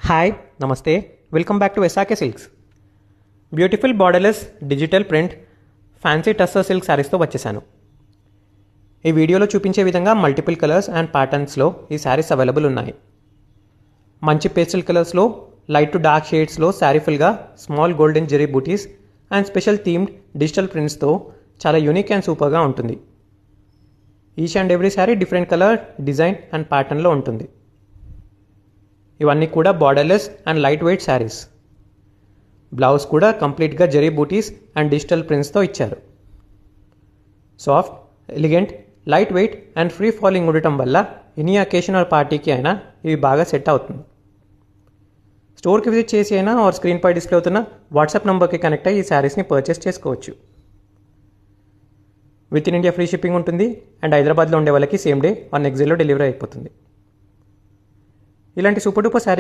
Hi namaste welcome back to SRK silks. Beautiful borderless digital print fancy tussar silk శారీస్తో వచ్చేసాను. ఈ వీడియోలో చూపించే విధంగా మల్టిపుల్ కలర్స్ అండ్ ప్యాటర్న్స్లో ఈ శారీస్ అవైలబుల్ ఉన్నాయి. మంచి పేస్టల్ కలర్స్లో లైట్ టు డార్క్ షేడ్స్లో శారీ ఫుల్గా small golden zari butis and special themed digital ప్రింట్స్తో చాలా యూనిక్ అండ్ సూపర్గా ఉంటుంది. Each and every sari different colour, design and ప్యాటర్న్లో ఉంటుంది. ఇవన్నీ కూడా borderless and light weight saris. Blouse కూడా కంప్లీట్గా జరీ బూటీస్ అండ్ డిజిటల్ ప్రింట్స్తో ఇచ్చారు. Soft, elegant, light weight and free falling ఉండటం వల్ల ఎనీ అకేషన్ ఆర్ పార్టీకి అయినా ఇవి బాగా సెట్ అవుతుంది. స్టోర్కి విజిట్ చేసి అయినా ఆర్ స్క్రీన్పై డిస్ప్లే అవుతున్న వాట్సాప్ నెంబర్కి కనెక్ట్ అయ్యి ఈ శారీస్ని పర్చేస్ చేసుకోవచ్చు. With in India free shipping ఉంటుంది అండ్ హైదరాబాద్లో ఉండే వాళ్ళకి సేమ్ డే ఆర్ నెక్స్ట్ డేలో డెలివరీ అయిపోతుంది. ఇలాంటి సూపర్ డూపర్ శారీ